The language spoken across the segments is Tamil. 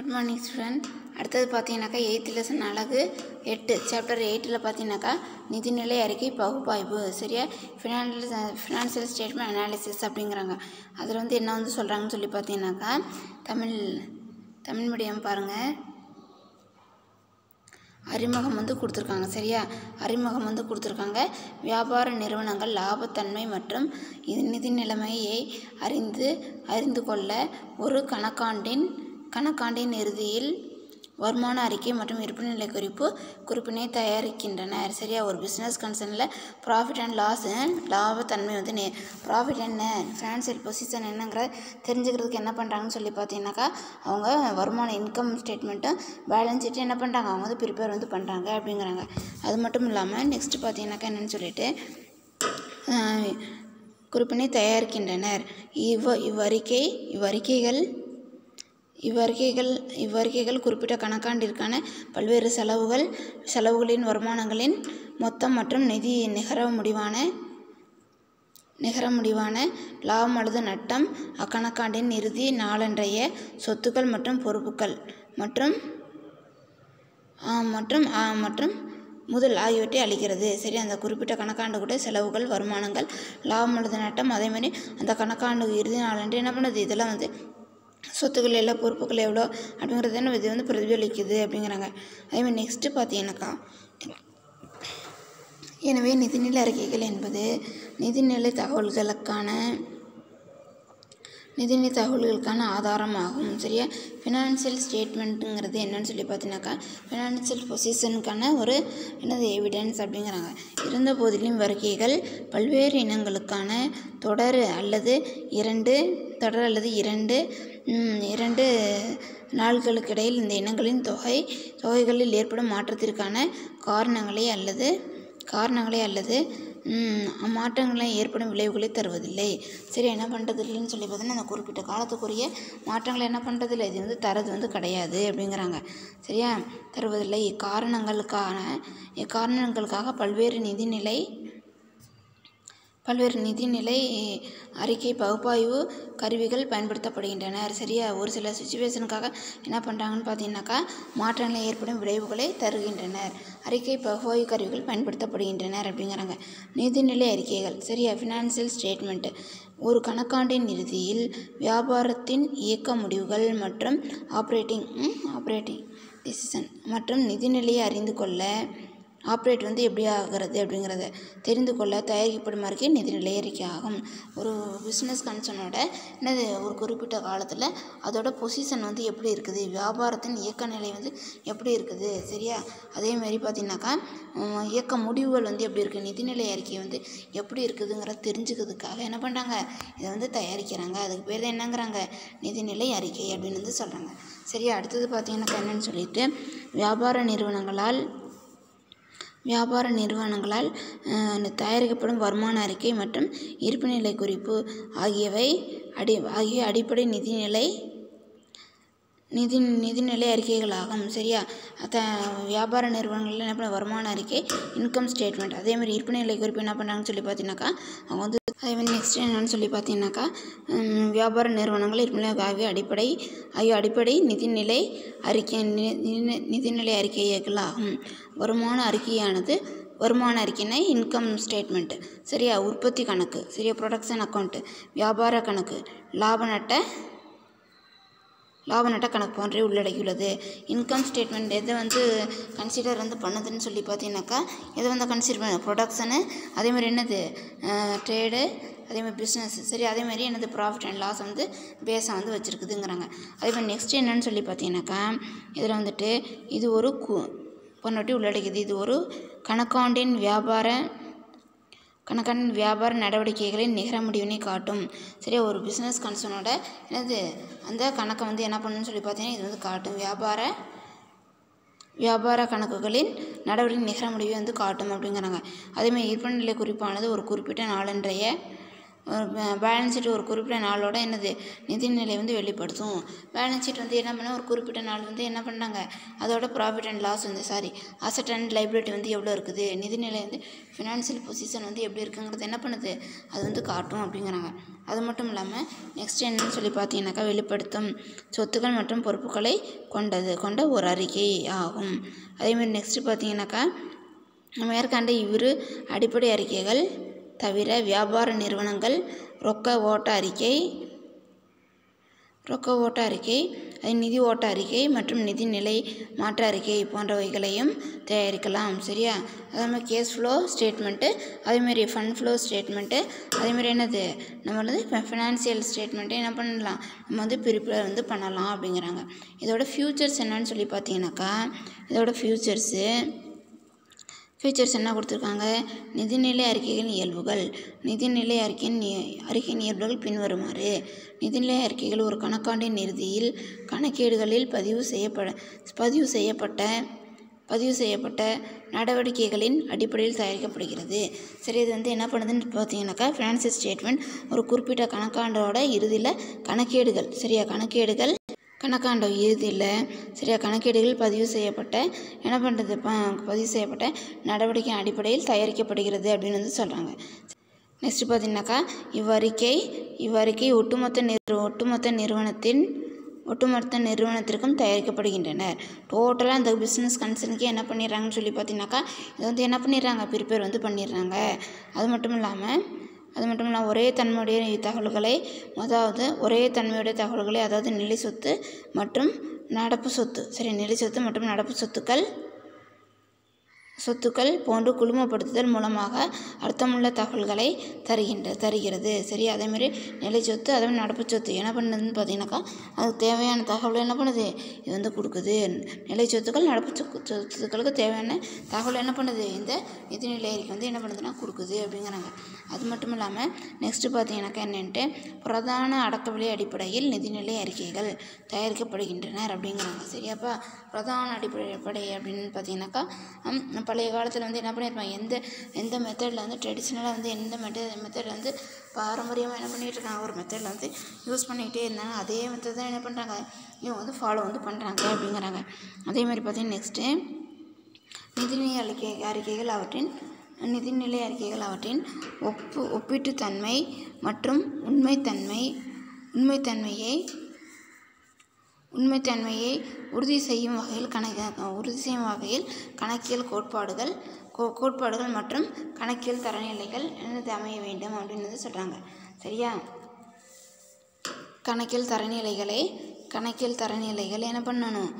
Good morning student. அடுத்தது பார்த்தீங்கன்னாக்கா 8th லெசன் அழகு 8 சாப்டர் 8ல் பார்த்தீங்கன்னாக்கா நிதிநிலை அறிக்கை பகுப்பாய்வு. சரியா? ஃபினான்ஷியல் ஸ்டேட்மெண்ட் அனாலிசிஸ் அப்படிங்கிறாங்க. அதில் என்ன சொல்கிறாங்கன்னு சொல்லி பார்த்தீங்கன்னாக்கா தமிழ் மீடியம் பாருங்கள். அறிமுகம் கொடுத்துருக்காங்க. சரியா? அறிமுகம் கொடுத்துருக்காங்க. வியாபார நிறுவனங்கள் லாபத்தன்மை மற்றும் நிதி நிலைமையை அறிந்து கொள்ள ஒரு கணக்காண்டின் இறுதியில் வருமான அறிக்கை மற்றும் இருப்பு நிலை குறிப்பினை தயாரிக்கின்றனர். சரியா? ஒரு பிஸ்னஸ் கன்சர்னில் ப்ராஃபிட் அண்ட் லாஸ் லாபத்தன்மை ப்ராஃபிட் என்ன, ஃபினான்ஷியல் பொசிஷன் என்னங்கிற தெரிஞ்சுக்கிறதுக்கு என்ன பண்ணுறாங்கன்னு சொல்லி பார்த்தீங்கன்னாக்கா அவங்க வருமான இன்கம் ஸ்டேட்மெண்ட்டும் பேலன்ஸ் ஷீட்டும் என்ன பண்ணுறாங்க, அவங்க ப்ரிப்பேர் பண்ணுறாங்க அப்படிங்கிறாங்க. அது மட்டும் இல்லாமல் நெக்ஸ்ட்டு பார்த்தீங்கன்னாக்கா என்னென்னு சொல்லிட்டு குறிப்பினை தயாரிக்கின்றனர். இவ்வறிக்கைகள் குறிப்பிட்ட கணக்காண்டிற்கான பல்வேறு செலவுகளின் வருமானங்களின் மொத்தம் மற்றும் நிதி நிகர முடிவான லாபம் அல்லது நட்டம், அக்கணக்காண்டின் இறுதி நாளன்றைய சொத்துக்கள் மற்றும் பொறுப்புகள் மற்றும் முதல் ஆகியவற்றை அளிக்கிறது. சரி, அந்த குறிப்பிட்ட கணக்காண்டு கூட செலவுகள், வருமானங்கள், லாபம் அல்லது நட்டம், அதேமாதிரி அந்த கணக்காண்டு இறுதி நாளன்று என்ன பண்ணுது, இதெல்லாம் சொத்துக்கள் எல்லாம் பொறுப்புகள் எவ்வளோ அப்படிங்கிறது இது பிரதிபலிக்குது அப்படிங்கிறாங்க. அதேமாதிரி நெக்ஸ்ட்டு பார்த்தீங்கன்னாக்கா எனவே நிதிநிலை அறிக்கைகள் என்பது நிதிநிலை தகவல்களுக்கான ஆதாரமாகும். சரியா? ஃபினான்ஷியல் ஸ்டேட்மெண்ட்டுங்கிறது என்னன்னு சொல்லி பார்த்தீங்கன்னாக்கா ஃபினான்ஷியல் பொசிஷனுக்கான ஒரு எவிடன்ஸ் அப்படிங்கிறாங்க. இருந்த போதிலும் அறிக்கைகள் பல்வேறு இனங்களுக்கான தொடர் அல்லது இரண்டு நாள்களுக்கிடையில் இந்த இனங்களின் தொகைகளில் ஏற்படும் மாற்றத்திற்கான காரணங்களை அல்லது மாற்றங்களை ஏற்படும் விளைவுகளை தருவதில்லை. சரி, என்ன பண்ணுறதில்லைன்னு சொல்லி பார்த்தீங்கன்னா அந்த குறிப்பிட்ட காலத்துக்குரிய மாற்றங்களை என்ன பண்ணுறதில்லை, இது தரது கிடையாது அப்படிங்கிறாங்க. சரியா? தருவதில்லை. இக்காரணங்களுக்காக பல்வேறு நிதிநிலை அறிக்கை பகுப்பாய்வு கருவிகள் பயன்படுத்தப்படுகின்றன. சரியா? ஒரு சில சுச்சுவேஷனுக்காக என்ன பண்ணுறாங்கன்னு பார்த்தீங்கன்னாக்கா மாற்றங்களை ஏற்படும் விளைவுகளை தருகின்றனர். அறிக்கை பகுப்பாய்வு கருவிகள் பயன்படுத்தப்படுகின்றனர் அப்படிங்கிறாங்க. நிதிநிலை அறிக்கைகள். சரியா? ஃபினான்ஷியல் ஸ்டேட்மெண்ட் ஒரு கணக்காண்டின் இறுதியில் வியாபாரத்தின் இயக்க முடிவுகள் மற்றும் ஆப்ரேட்டிங் டிசிஷன் மற்றும் நிதிநிலையை அறிந்து கொள்ள ஆப்ரேட் எப்படி ஆகிறது அப்படிங்கிறத தெரிந்து கொள்ள தயாரிக்கப்படும் அறிக்கை நிதிநிலை அறிக்கை ஆகும். ஒரு பிஸ்னஸ் கன்சர்னோட ஒரு குறிப்பிட்ட காலத்தில் அதோட பொசிஷன் எப்படி இருக்குது, வியாபாரத்தின் இயக்க நிலை எப்படி இருக்குது. சரியா? அதேமாரி பார்த்திங்கனாக்கா இயக்க முடிவுகள் எப்படி இருக்குது, நிதிநிலை அறிக்கை எப்படி இருக்குதுங்கிறத தெரிஞ்சுக்கிறதுக்காக என்ன பண்ணுறாங்க, இதை தயாரிக்கிறாங்க. அதுக்கு பேர் தான் என்னங்கிறாங்க, நிதிநிலை அறிக்கை அப்படின்னு சொல்கிறாங்க. சரியா? அடுத்தது பார்த்திங்கனாக்கா என்னென்னு சொல்லிட்டு வியாபார நிறுவனங்களால் தயாரிக்கப்படும் வருமான அறிக்கை மற்றும் இருப்புநிலை குறிப்பு ஆகிய அடிப்படை நிதிநிலை அறிக்கைகளாகும். சரியா? வியாபார நிறுவனங்களில் என்ன பண்ண வருமான அறிக்கை, இன்கம் ஸ்டேட்மெண்ட், அதேமாதிரி இருப்புநிலை குறிப்பு என்ன பண்ணுறாங்கன்னு சொல்லி பார்த்தீங்கன்னாக்கா அவங்க அதேமாதிரி நெக்ஸ்ட் என்னன்னு சொல்லி பார்த்தீங்கன்னாக்கா வியாபார நிறுவனங்கள் இருப்புநிலை ஆகிய அடிப்படை நிதிநிலை அறிக்கைகளாகும். வருமான அறிக்கைனா இன்கம் ஸ்டேட்மெண்ட்டு. சரியா? உற்பத்தி கணக்கு. சரியா? ப்ரொடக்ஷன் அக்கௌண்ட்டு, வியாபார கணக்கு, லாப நட்ட கணக்கு போன்றே உள்ளடக்கியுள்ளது. இன்கம் ஸ்டேட்மெண்ட் எதை கன்சிடர் பண்ணுதுன்னு சொல்லி பார்த்தீங்கன்னாக்கா எதை கன்சிடர் பண்ண ப்ரொடக்ஷனு, அதேமாதிரி ட்ரேடு, அதேமாதிரி பிஸ்னஸ். சரி, அதேமாதிரி ப்ராஃபிட் அண்ட் லாஸ் பேஸாக வச்சுருக்குதுங்கிறாங்க. அதேமாதிரி நெக்ஸ்ட் என்னன்னு சொல்லி பார்த்தீங்கன்னாக்கா இதில் இது ஒரு பொன்னொட்டி உள்ளடக்கியது. இது ஒரு கணக்காண்டின் வியாபார நடவடிக்கைகளின் நிகர முடிவினை காட்டும். சரியா? ஒரு பிஸ்னஸ் கன்சர்னோட அந்த கணக்கை என்ன பண்ணணும்னு சொல்லி பார்த்தீங்கன்னா இது காட்டும். வியாபார கணக்குகளின் நடவடிக்கை நிகர முடிவை காட்டும் அப்படிங்கிறாங்க. அதேமாதிரி இருப்புநிலை குறிப்பானது ஒரு குறிப்பிட்ட நாளன்றைய பேலன்ஸ் ஷீட் ஒரு குறிப்பிட்ட நாளோட என்னது நிதிநிலை வந்து வெளிப்படுத்தும். பேலன்ஸ் ஷீட் வந்து என்ன பண்ண ஒரு குறிப்பிட்ட நாள் வந்து என்ன பண்ணாங்க அதோட ப்ராஃபிட் அண்ட் லாஸ் வந்து அசட் அண்ட் லைபிலிட்டி வந்து எவ்வளோ இருக்குது, நிதிநிலை வந்து ஃபினான்ஷியல் பொசிஷன் வந்து எப்படி இருக்குங்கிறது என்ன பண்ணுது அது வந்து காட்டும் அப்படிங்கிறாங்க. அது மட்டும் இல்லாமல் நெக்ஸ்ட் என்னன்னு சொல்லி பார்த்தீங்கன்னாக்கா வெளிப்படுத்தும் சொத்துக்கள் மற்றும் பொறுப்புகளை கொண்ட ஒரு அறிக்கை ஆகும். அதேமாதிரி நெக்ஸ்ட்டு பார்த்தீங்கன்னாக்கா மேற்கண்ட இவ்விரு அடிப்படை அறிக்கைகள் தவிர வியாபார நிறுவனங்கள் ரொக்க ஓட்ட அறிக்கை நிதி ஓட்ட அறிக்கை மற்றும் நிதிநிலை மாற்ற அறிக்கை போன்றவைகளையும் தயாரிக்கலாம். சரியா? அதேமாதிரி கேஷ் ஃப்ளோ ஸ்டேட்மெண்ட்டு, அதேமாரி ஃபண்ட் ஃப்ளோ ஸ்டேட்மெண்ட்டு, அதேமாதிரி என்னது நம்ம வந்து ஃபினான்சியல் ஸ்டேட்மெண்ட்டு என்ன பண்ணலாம் நம்ம வந்து ப்ரிப்பேர் வந்து பண்ணலாம் அப்படிங்கிறாங்க. இதோட ஃபியூச்சர்ஸ் என்னன்னு சொல்லி பார்த்தீங்கன்னாக்கா இதோட ஃபியூச்சர்ஸ் என்ன கொடுத்துருக்காங்க, நிதிநிலை அறிக்கைகளின் இயல்புகள். நிதிநிலை அறிக்கையின் இயல்புகள் பின்வருமாறு. நிதிநிலை அறிக்கைகள் ஒரு கணக்காண்டின் இறுதியில் கணக்கேடுகளில் பதிவு செய்யப்பட்ட நடவடிக்கைகளின் அடிப்படையில் தயாரிக்கப்படுகிறது. சரி, இது வந்து என்ன பண்ணுதுன்னு பார்த்தீங்கன்னாக்கா ஃபினான்சியல் ஸ்டேட்மெண்ட் ஒரு குறிப்பிட்ட கணக்காண்டோட இறுதியில் கணக்காண்ட இறுதியில் கணக்கேடுகள் பதிவு செய்யப்பட்ட நடவடிக்கை அடிப்படையில் தயாரிக்கப்படுகிறது அப்படின்னு வந்து சொல்கிறாங்க. நெக்ஸ்ட் பார்த்தீங்கன்னாக்கா இவ்வறிக்கை ஒட்டுமொத்த நிறுவனத்திற்கும் தயாரிக்கப்படுகின்றனர். டோட்டலாக அந்த பிஸ்னஸ் கன்சர்னுக்கு என்ன பண்ணிடுறாங்கன்னு சொல்லி பார்த்தீங்கன்னாக்கா இது வந்து என்ன பண்ணிடுறாங்க ப்ரிப்பேர் வந்து பண்ணிடுறாங்க. அது மட்டும் இல்லாமல் ஒரே தன்மையுடைய தகவல்களை அதாவது நிலை சொத்து மற்றும் நடப்பு சொத்து நிலை சொத்து மற்றும் நடப்பு சொத்துக்கள் போன்று குழுமப்படுத்துதல் மூலமாக அர்த்தமுள்ள தகவல்களை தருகிறது. சரி, அதேமாரி நிலை சொத்து அதே நடப்பு சொத்து என்ன பண்ணுதுன்னு பார்த்தீங்கன்னாக்கா அதுக்கு தேவையான தகவல் என்ன பண்ணுது இது வந்து கொடுக்குது. நிலை சொத்துக்கள் நடப்பு சொத்துக்களுக்கு தேவையான தகவல் என்ன பண்ணுது இந்த நிதிநிலை அறிக்கை வந்து என்ன பண்ணுதுன்னா கொடுக்குது அப்படிங்கிறாங்க. அது மட்டும் இல்லாமல் நெக்ஸ்ட்டு பார்த்தீங்கன்னாக்கா என்னென்ட்டு பிரதான அடக்கவிலை அடிப்படையில் நிதிநிலை அறிக்கைகள் தயாரிக்கப்படுகின்றனர் அப்படிங்கிறாங்க. சரியாப்பா? பிரதான அடிப்படை அப்படின்னு பார்த்தீங்கன்னாக்கா பழைய காலத்தில் வந்து என்ன பண்ணியிருப்பாங்க எந்த மெத்தடில் வந்து ட்ரெடிஷ்னலாக வந்து எந்த மெத்தடில் வந்து பாரம்பரியமாக என்ன பண்ணிகிட்டு இருக்காங்க ஒரு மெத்தடில் வந்து யூஸ் பண்ணிக்கிட்டே இருந்தாங்க. அதே மெத்தட் தான் என்ன பண்ணுறாங்க இவங்க வந்து ஃபாலோ வந்து பண்ணுறாங்க அப்படிங்கிறாங்க. அதேமாதிரி பார்த்தீங்கன்னா நெக்ஸ்ட்டு நிதிநிலை அறிக்கைகள் அவற்றின் ஒப்பீட்டுத்தன்மை மற்றும் உண்மைத்தன்மையை உறுதி செய்யும் வகையில் கணக்கியல் கோட்பாடுகள் மற்றும் கணக்கியல் தரநிலைகள் என்னது அமைய வேண்டும் அப்படின்னு சொல்கிறாங்க. சரியா? கணக்கியல் தரநிலைகளை என்ன பண்ணணும்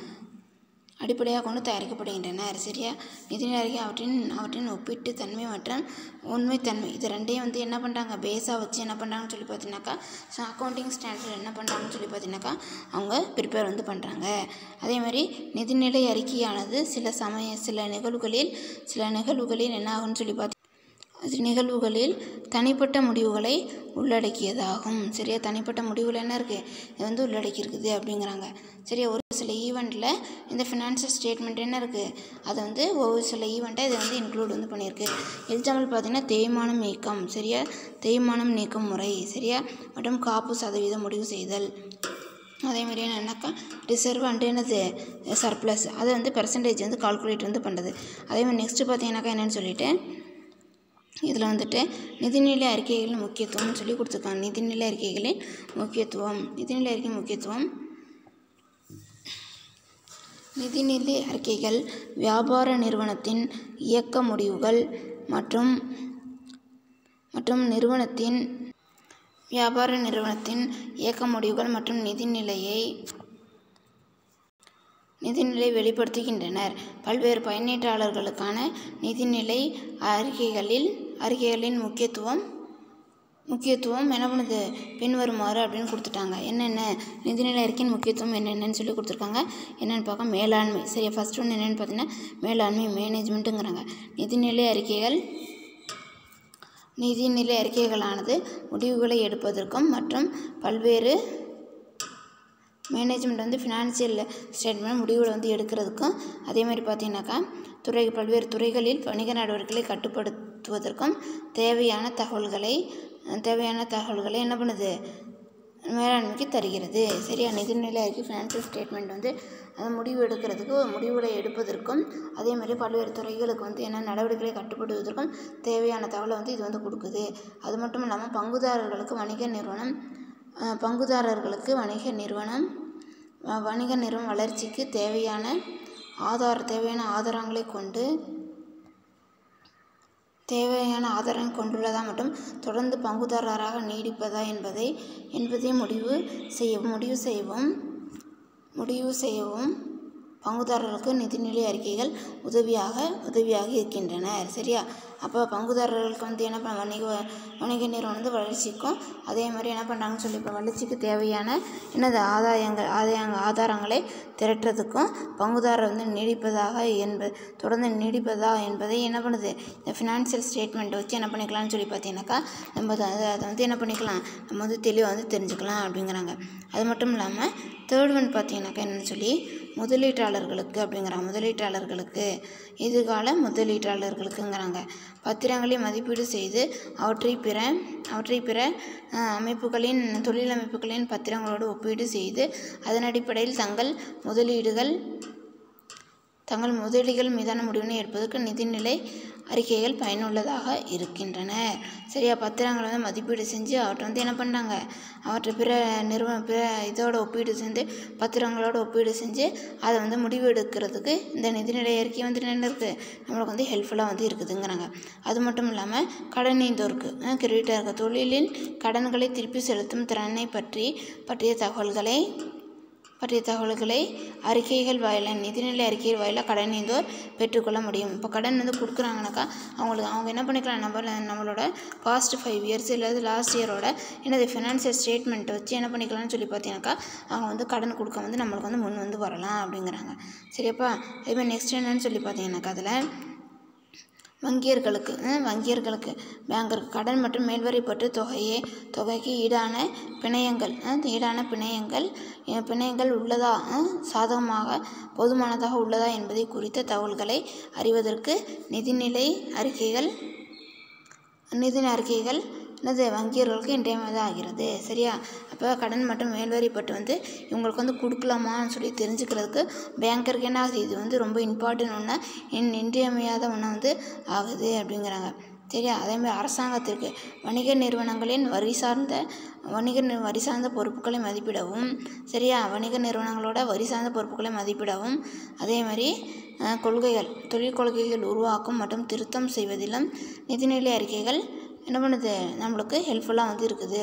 அடிப்படையாக கொண்டு தயாரிக்கப்படுகின்றனர். சரியா? நிதிநிலை அறிக்கை அவற்றின் ஒப்பீட்டுத்தன்மை மற்றும் உண்மைத்தன்மை இது ரெண்டையும் வந்து என்ன பண்ணுறாங்க பேஸாக வச்சு என்ன பண்ணுறாங்கன்னு சொல்லி பார்த்தீங்கன்னாக்கா அக்கௌண்டிங் ஸ்டாண்டர்ட் என்ன பண்ணுறாங்கன்னு சொல்லி பார்த்தீங்கன்னாக்கா அவங்க ப்ரிப்பேர் வந்து பண்ணுறாங்க. அதேமாதிரி நிதிநிலை அறிக்கையானது சில நிகழ்வுகளில் என்ன ஆகும்னு சொல்லி நிகழ்வுகளில் தனிப்பட்ட முடிவுகளை உள்ளடக்கியதாகும். சரியா? தனிப்பட்ட முடிவுகள் என்ன இருக்குது இது வந்து உள்ளடக்கியிருக்குது அப்படிங்கிறாங்க. சரியா? ஒரு சில ஈவெண்ட்டில் இந்த ஃபினான்ஷியல் ஸ்டேட்மெண்ட் என்ன இருக்குது அது வந்து ஒவ்வொரு சில ஈவெண்ட்டை இதை வந்து இன்க்ளூட் வந்து பண்ணியிருக்கு. எக்ஸாம்பிள் பார்த்தீங்கன்னா தேய்மானம் நீக்கம். சரியா? தேய்மானம் நீக்கும் முறை. சரியா? மற்றும் காப்பு சதவீதம் முடிவு செய்தல். அதேமாதிரி என்னன்னாக்கா ரிசர்வ் அண்டு என்னது சர்ப்ளஸ் அதை வந்து பெர்சன்டேஜ் வந்து கால்குலேட் வந்து பண்ணுறது. அதேமாதிரி நெக்ஸ்ட்டு பார்த்தீங்கன்னாக்கா என்னென்னு சொல்லிட்டு இதில் வந்துட்டு நிதிநிலை அறிக்கைகளின் முக்கியத்துவம்னு சொல்லி கொடுத்துருக்காங்க. நிதிநிலை அறிக்கை முக்கியத்துவம் நிதிநிலை அறிக்கைகள் வியாபார நிறுவனத்தின் இயக்க முடிவுகள் மற்றும் நிதிநிலை வெளிப்படுத்துகின்றனர். பல்வேறு பயனீட்டாளர்களுக்கான நிதிநிலை அறிக்கைகளின் முக்கியத்துவம் என்ன பண்ணுது பின்வருமாறு அப்படின்னு கொடுத்துட்டாங்க. என்னென்ன நிதிநிலை அறிக்கையின் முக்கியத்துவம் என்னென்னு சொல்லி கொடுத்துருக்காங்க. என்னென்னு பார்க்க மேலாண்மை. சரியா? ஃபர்ஸ்ட் ஒன்று என்னென்னு பார்த்தீங்கன்னா மேலாண்மை மேனேஜ்மெண்ட்டுங்கிறாங்க. நிதிநிலை அறிக்கைகளானது முடிவுகளை எடுப்பதற்கும் மற்றும் பல்வேறு மேனேஜ்மெண்ட் வந்து ஃபினான்சியல் ஸ்டேட்மெண்ட் முடிவுகளை வந்து எடுக்கிறதுக்கும் அதேமாதிரி பார்த்தீங்கன்னாக்கா பல்வேறு துறைகளில் வணிக நடவடிக்கைகளை கட்டுப்படுத்துவதற்கும் தேவையான தகவல்களை தேவையான தகவல்களை என்ன பண்ணுது, மேலாண்மைக்கு தருகிறது. சரியா, நிதிநிலை அறிக்கை ஃபினான்ஷியல் ஸ்டேட்மெண்ட் வந்து அந்த முடிவு எடுக்கிறதுக்கு, முடிவுகளை எடுப்பதற்கும், அதே மாதிரி பல்வேறு துறைகளுக்கு வந்து என்ன நடவடிக்கைகளை கட்டுப்படுவதற்கும் தேவையான தகவலை வந்து இது வந்து கொடுக்குது. அது மட்டும் இல்லாமல் பங்குதாரர்களுக்கு வணிக நிறுவனம் வளர்ச்சிக்கு தேவையான ஆதாரங்களை கொண்டுள்ளதா மற்றும் தொடர்ந்து பங்குதாரராக நீடிப்பதா என்பதை முடிவு செய்யவும் பங்குதாரர்களுக்கு நிதிநிலை அறிக்கைகள் உதவியாக இருக்கின்றன. சரியா, அப்போ பங்குதாரர்களுக்கு வந்து என்ன வணிக நிறுவனம் வந்து வளர்ச்சிக்கும், அதே மாதிரி என்ன பண்ணுறாங்கன்னு சொல்லி இப்போ வளர்ச்சிக்கு தேவையான என்னது ஆதாரங்களை திரட்டுறதுக்கும் பங்குதாரர் வந்து தொடர்ந்து நீடிப்பதா என்பதை என்ன பண்ணுது, இந்த ஃபினான்ஷியல் ஸ்டேட்மெண்ட் வச்சு என்ன பண்ணிக்கலாம்னு சொல்லி பார்த்தீங்கன்னாக்கா நம்ம அதை வந்து என்ன பண்ணிக்கலாம், நம்ம வந்து தெளிவாக வந்து தெரிஞ்சுக்கலாம் அப்படிங்கிறாங்க. அது மட்டும் இல்லாமல் தேர்ட் ஒன் பார்த்தீங்கன்னாக்கா என்னென்னு சொல்லி முதலீட்டாளர்களுக்கு எதிர்கால முதலீட்டாளர்களுக்குங்கிறாங்க. பத்திரங்களை மதிப்பீடு செய்து அவற்றை பிற அமைப்புகளின் தொழில் அமைப்புகளின் பத்திரங்களோடு ஒப்பீடு செய்து அதன் அடிப்படையில் தங்கள் முதலீடுகள் மீதான முடிவினை எடுப்பதற்கு நிதிநிலை அறிக்கைகள் பயனுள்ளதாக இருக்கின்றன. சரியா, பத்திரங்களை வந்து மதிப்பீடு செஞ்சு அவற்றை வந்து என்ன பண்ணாங்க, அவற்றை பிற இதோட ஒப்பீடு செஞ்சு பத்திரங்களோட ஒப்பீடு செஞ்சு அதை வந்து முடிவு எடுக்கிறதுக்கு இந்த நிதிநிலை அறிக்கை வந்து என்ன இருக்குது, நம்மளுக்கு வந்து ஹெல்ப்ஃபுல்லாக வந்து இருக்குதுங்கிறாங்க. அது மட்டும் இல்லாமல் கடனீந்தோருக்கு கிரெடிட்டருக்கு தொழிலின் கடன்களை திருப்பி செலுத்தும் திறனை பற்றிய தகவல்களை அறிக்கைகள் வாயிலாக நிதிநிலை அறிக்கைகள் வாயிலாக கடனீந்தோர் பெற்றுக்கொள்ள முடியும். இப்போ கடன் வந்து கொடுக்குறாங்கனாக்கா அவங்க என்ன பண்ணிக்கலாம், நம்மளோட பாஸ்ட் 5 years இல்லை லாஸ்ட் இயரோட என்னது ஃபினான்ஷியல் ஸ்டேட்மெண்ட்டை வச்சு என்ன பண்ணிக்கலாம்னு சொல்லி பார்த்தீங்கன்னாக்கா அவங்க வந்து கடன் கொடுக்க வந்து நம்மளுக்கு வந்து முன் வந்து வரலாம் அப்படிங்கிறாங்க. சரியாப்பா, அதேமாதிரி நெக்ஸ்ட் என்னன்னு சொல்லி பார்த்தீங்கன்னாக்கா அதில் வங்கியர்களுக்கு பேங்கருக்கு கடன் மற்றும் மேல்வரிப்பட்டு தொகைக்கு ஈடான பிணையங்கள் உள்ளதா, சாதகமாக போதுமானதாக உள்ளதா என்பதை குறித்த தகவல்களை அறிவதற்கு நிதிநிலை அறிக்கைகள் வங்கியர்களுக்கு இன்றியமையாததாக ஆகிறது. சரியா, அப்போ கடன் மற்றும் மேல்வரிப்பட்டு வந்து இவங்களுக்கு வந்து கொடுக்கலாமான்னு சொல்லி தெரிஞ்சுக்கிறதுக்கு பேங்கருக்கு என்ன ஆகுது, இது வந்து ரொம்ப இம்பார்ட்டன்ட் ஒன்றா இன்றியமையாத ஒன்றா வந்து ஆகுது அப்படிங்கிறாங்க. சரியா, அதேமாதிரி அரசாங்கத்திற்கு வணிக நிறுவனங்களின் வரி சார்ந்த பொறுப்புகளை மதிப்பிடவும், சரியா, வணிக நிறுவனங்களோட வரி சார்ந்த பொறுப்புகளை மதிப்பிடவும், அதே மாதிரி தொழில் கொள்கைகள் உருவாக்கும் மற்றும் திருத்தம் செய்வதிலும் நிதிநிலை அறிக்கைகள் என்ன பண்ணுது, நம்மளுக்கு ஹெல்ப்ஃபுல்லாக வந்து இருக்குது.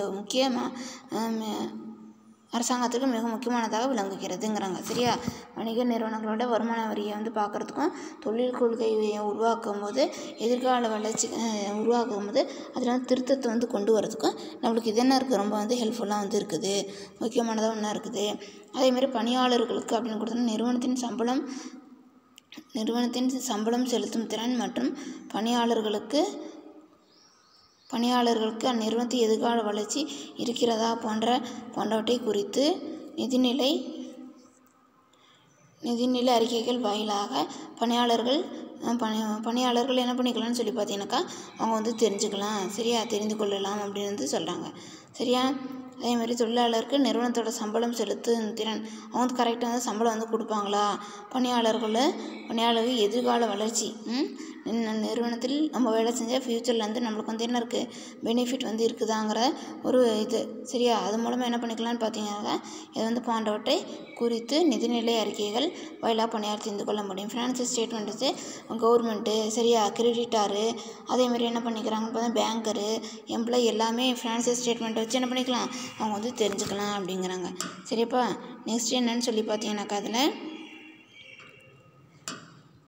அரசாங்கத்துக்கு மிக முக்கியமானதாக விளங்குகிறதுங்கிறாங்க. சரியா, வணிக நிறுவனங்களோட வருமான வரியை வந்து பார்க்குறதுக்கும் தொழில் கொள்கையை உருவாக்கும் போது எதிர்கால வளர்ச்சி உருவாக்கும் போது அதில் வந்து திருத்தத்தை வந்து கொண்டு வரதுக்கும் நம்மளுக்கு இது என்ன இருக்குது, ரொம்ப வந்து ஹெல்ப்ஃபுல்லாக வந்து இருக்குது, முக்கியமானதாக ஒன்றா இருக்குது. அதேமாதிரி பணியாளர்களுக்கு அப்படின்னு கொடுத்தோன்னா நிறுவனத்தின் சம்பளம் செலுத்தும் திறன் மற்றும் பணியாளர்களுக்கு அந்நிறுவனத்தின் எதிர்கால வளர்ச்சி இருக்கிறதா போன்றவற்றை குறித்து நிதிநிலை அறிக்கைகள் வாயிலாக பணியாளர்கள் என்ன பண்ணிக்கலாம்னு சொல்லி பார்த்தீங்கன்னாக்கா அவங்க வந்து தெரிஞ்சுக்கலாம். சரியா, தெரிந்து கொள்ளலாம் அப்படின்னு வந்து சொல்கிறாங்க. சரியா, அதேமாதிரி தொழிலாளருக்கு நிறுவனத்தோட சம்பளம் செலுத்தும் திறன், அவங்க வந்து கரெக்டாக வந்து சம்பளம் வந்து கொடுப்பாங்களா, பணியாளர்கள் எதிர்கால வளர்ச்சி, நிறுவனத்தில் நம்ம வேலை செஞ்சால் ஃப்யூச்சரில் வந்து நம்மளுக்கு வந்து என்ன இருக்குது, பெனிஃபிட் வந்து இருக்குதாங்கிற ஒரு இது. சரியா, அது மூலமாக என்ன பண்ணிக்கலாம்னு பார்த்தீங்கன்னா இது வந்து போன்றவற்றை குறித்து நிதிநிலை அறிக்கைகள் வாயிலாக பணியாளர் தெரிந்து கொள்ள முடியும். ஃபினான்ஷியல் ஸ்டேட்மெண்ட் வச்சு கவர்மெண்ட்டு, சரியா, கிரெடிட்டாரு, அதேமாதிரி என்ன பண்ணிக்கிறாங்கன்னு பார்த்தா பேங்கரு, எம்ப்ளாயி எல்லாமே ஃபினான்ஷியல் ஸ்டேட்மெண்ட்டை வச்சு என்ன பண்ணிக்கலாம், அவங்க வந்து தெரிஞ்சுக்கலாம் அப்படிங்கிறாங்க. சரியாப்பா, நெக்ஸ்ட் என்னன்னு சொல்லி பார்த்தீங்கன்னாக்கா அதில்